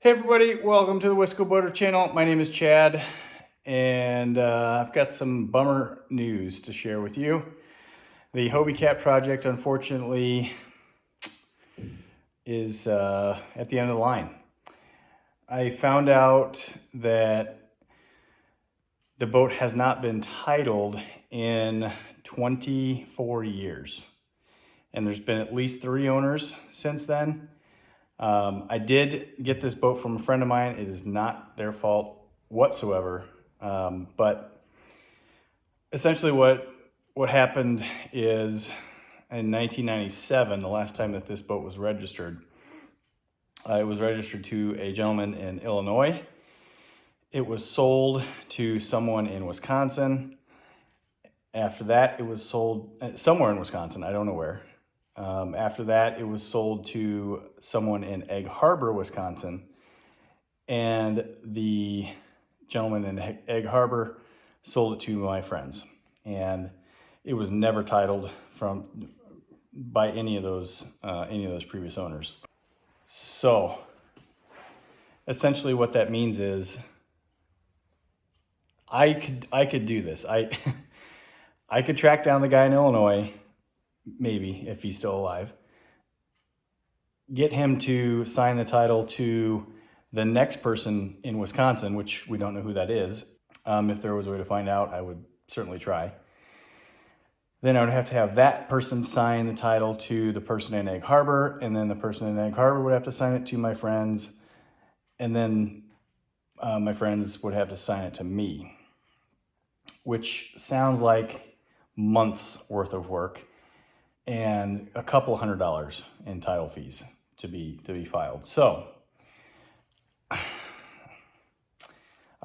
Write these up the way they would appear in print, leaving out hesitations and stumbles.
Hey everybody, welcome to the Wisco Boater channel. My name is Chad, and I've got some bummer news to share with you. The Hobie Cat project, unfortunately, is at the end of the line. I found out that the boat has not been titled in 24 years, and there's been at least 3 owners since then. I did get this boat from a friend of mine. It is not their fault whatsoever. But essentially what happened is in 1997, the last time that this boat was registered, it was registered to a gentleman in Illinois. It was sold to someone in Wisconsin. After that, it was sold somewhere in Wisconsin. I don't know where. After that, it was sold to someone in Egg Harbor, Wisconsin, and the gentleman in Egg Harbor sold it to my friends, and it was never titled by any of those previous owners. So essentially what that means is I could do this. I could track down the guy in Illinois, maybe if he's still alive, get him to sign the title to the next person in Wisconsin, which we don't know who that is. If there was a way to find out, I would certainly try. Then I would have to have that person sign the title to the person in Egg Harbor, and then the person in Egg Harbor would have to sign it to my friends, and then my friends would have to sign it to me, which sounds like months worth of work and a couple $100 in title fees to be filed. So I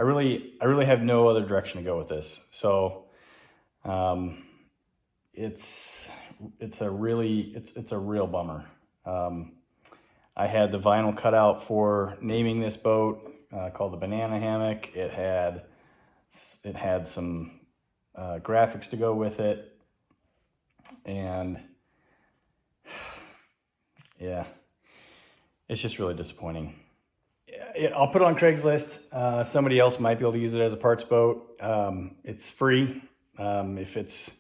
really have no other direction to go with this. So it's a real bummer. I had the vinyl cutout for naming this boat called the Banana Hammock. It had some graphics to go with it, and yeah, it's just really disappointing. I'll put it on Craigslist. Somebody else might be able to use it as a parts boat. It's free. If it's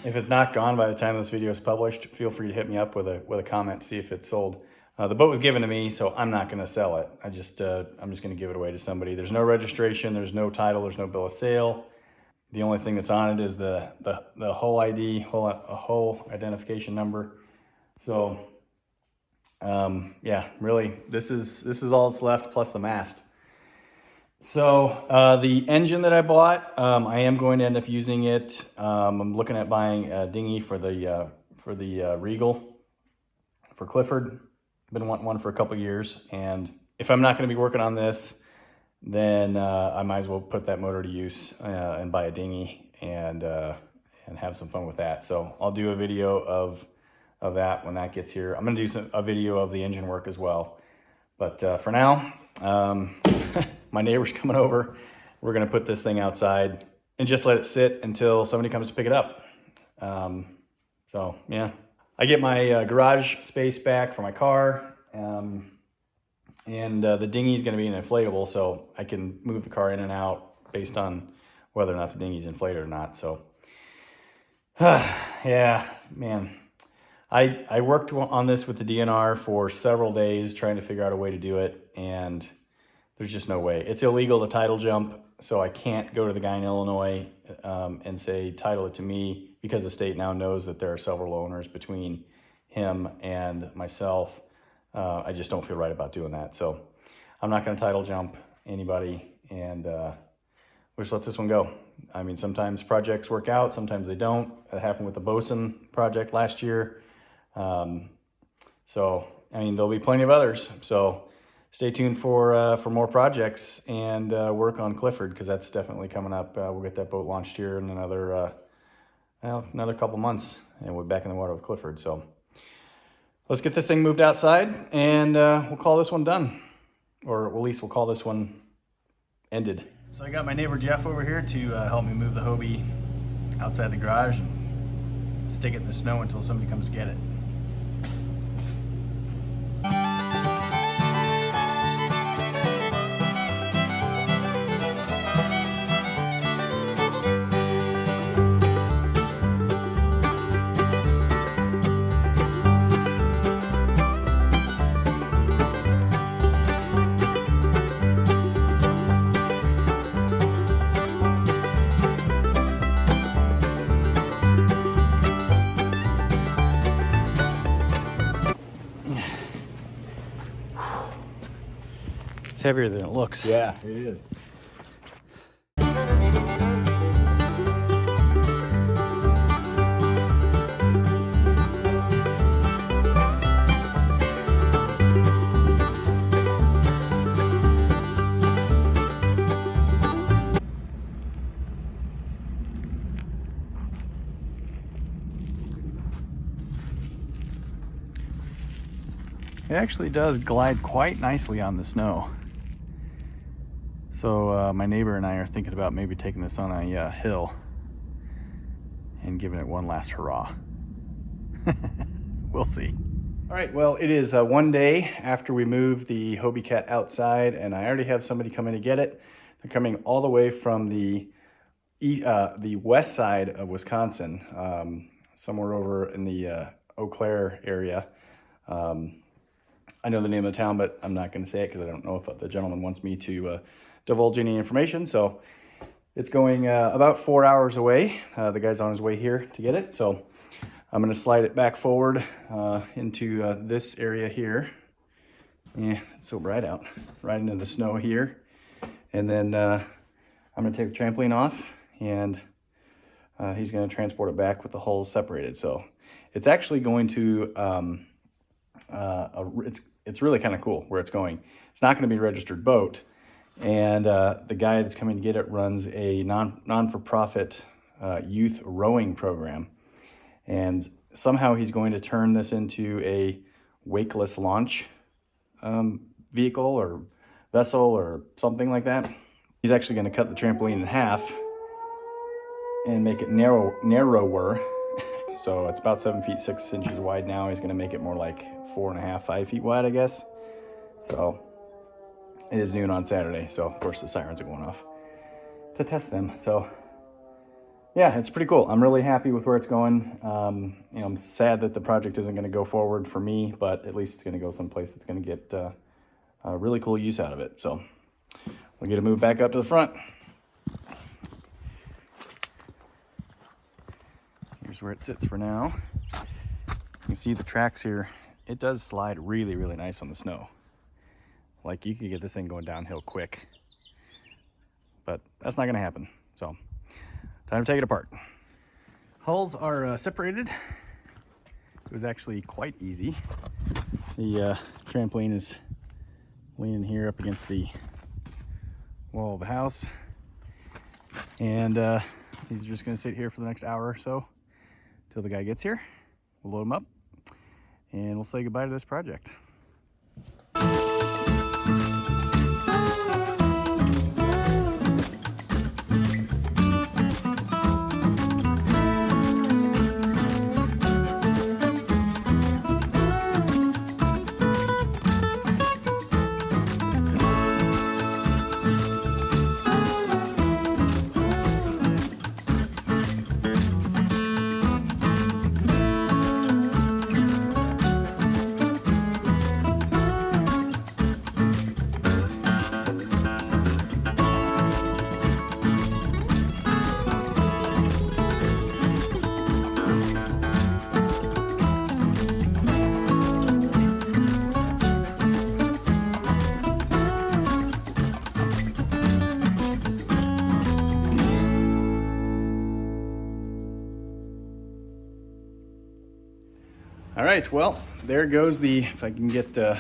not gone by the time this video is published, feel free to hit me up with a comment to see if it's sold. The boat was given to me, so I'm not going to sell it. I'm just going to give it away to somebody. There's no registration. There's no title. There's no bill of sale. The only thing that's on it is the hull ID, hull identification number. So yeah, really, this is all that's left, plus the mast. So the engine that I bought, I am going to end up using it. I'm looking at buying a dinghy for the Regal for Clifford. Been wanting one for a couple years, and if I'm not going to be working on this, then I might as well put that motor to use and buy a dinghy and have some fun with that. So I'll do a video of that when that gets here. I'm going to do a video of the engine work as well. But for now, my neighbor's coming over. We're going to put this thing outside and just let it sit until somebody comes to pick it up. So yeah, I get my garage space back for my car. And the dinghy is going to be an inflatable, so I can move the car in and out based on whether or not the dinghy's inflated or not. So yeah, man. I worked on this with the DNR for several days trying to figure out a way to do it, and there's just no way. It's illegal to title jump, so I can't go to the guy in Illinois and say title it to me, because the state now knows that there are several owners between him and myself. I just don't feel right about doing that. So I'm not going to title jump anybody, and we'll just let this one go. I mean, sometimes projects work out, sometimes they don't. That happened with the Bosun project last year. So, I mean, there'll be plenty of others. So stay tuned for more projects and work on Clifford, because that's definitely coming up. We'll get that boat launched here in another couple months, and we're back in the water with Clifford. So let's get this thing moved outside, and we'll call this one done. Or at least we'll call this one ended. So I got my neighbor Jeff over here to help me move the Hobie outside the garage and stick it in the snow until somebody comes to get it. It's heavier than it looks. Yeah, it is. It actually does glide quite nicely on the snow. So my neighbor and I are thinking about maybe taking this on a hill and giving it one last hurrah. We'll see. All right, well, it is one day after we moved the Hobie cat outside, and I already have somebody coming to get it. They're coming all the way from the west side of Wisconsin, somewhere over in the Eau Claire area. I know the name of the town, but I'm not going to say it because I don't know if the gentleman wants me to divulge any information. So it's going about 4 hours away. The guy's on his way here to get it. So I'm going to slide it back forward into this area here. Yeah, it's so bright out. Right into the snow here. And then I'm going to take the trampoline off, and he's going to transport it back with the hulls separated. So it's actually going to... it's really kind of cool where it's going. It's not going to be a registered boat, and the guy that's coming to get it runs a non-for-profit youth rowing program, and somehow he's going to turn this into a wakeless launch vehicle or vessel or something like that. He's actually going to cut the trampoline in half and make it narrower. So it's about 7 feet 6 inches wide now. He's going to make it more like 4.5, 5 feet wide, I guess. So it is noon on Saturday. So of course the sirens are going off to test them. So yeah, it's pretty cool. I'm really happy with where it's going. You know, I'm sad that the project isn't going to go forward for me, but at least it's going to go someplace that's going to get a really cool use out of it. So we'll get it moved back up to the front. Here's where it sits for now. You can see the tracks here. It does slide really, really nice on the snow. Like, you could get this thing going downhill quick. But that's not gonna happen. So, time to take it apart. Hulls are separated. It was actually quite easy. The trampoline is leaning here up against the wall of the house. And these are just gonna sit here for the next hour or so till the guy gets here. We'll load him up and we'll say goodbye to this project. All right, well, there goes if I can get the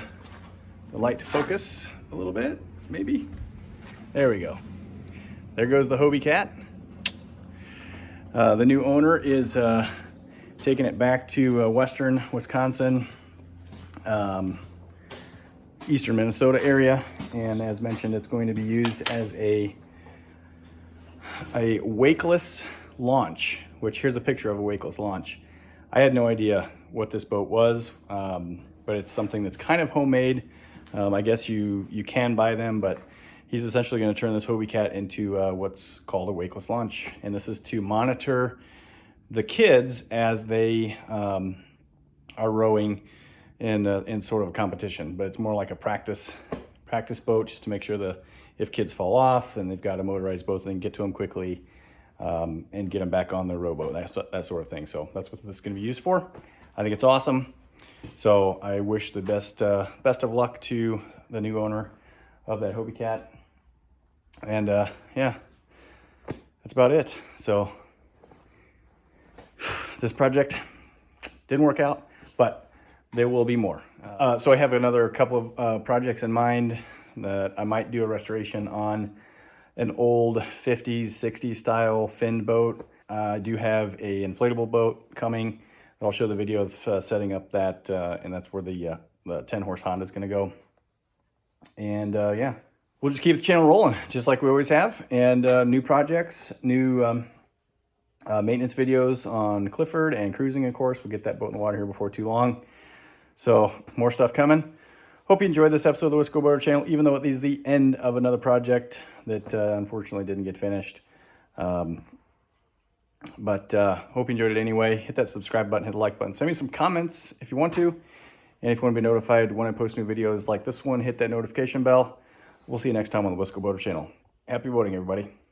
light to focus a little bit, maybe. There we go. There goes the Hobie cat. The new owner is taking it back to western Wisconsin, eastern Minnesota area, and as mentioned, it's going to be used as a wakeless launch, which here's a picture of a wakeless launch. I had no idea what this boat was, but it's something that's kind of homemade. I guess you can buy them, but he's essentially going to turn this Hobie cat into what's called a wakeless launch, and this is to monitor the kids as they are rowing in sort of a competition. But it's more like a practice boat, just to make sure if kids fall off and they've got a motorized boat, they can get to them quickly and get them back on the rowboat, that sort of thing. So that's what this is going to be used for. I think it's awesome. So I wish the best of luck to the new owner. of that Hobie cat. And yeah, that's about it. So this project didn't work out, but there will be more. So I have another couple of projects in mind that I might do a restoration on an old 50s, 60s style finned boat. I do have a inflatable boat coming. I'll show the video of setting up that, and that's where the 10-horse Honda is going to go. And yeah, we'll just keep the channel rolling, just like we always have. And new projects, new maintenance videos on Clifford and cruising, of course. We'll get that boat in the water here before too long. So more stuff coming. Hope you enjoyed this episode of the Wisco Boater channel, even though it is the end of another project that unfortunately didn't get finished. But hope you enjoyed it anyway. Hit that subscribe button, hit the like button. Send me some comments if you want to. And if you want to be notified when I post new videos like this one, hit that notification bell. We'll see you next time on the Wisco Boater channel. Happy boating, everybody.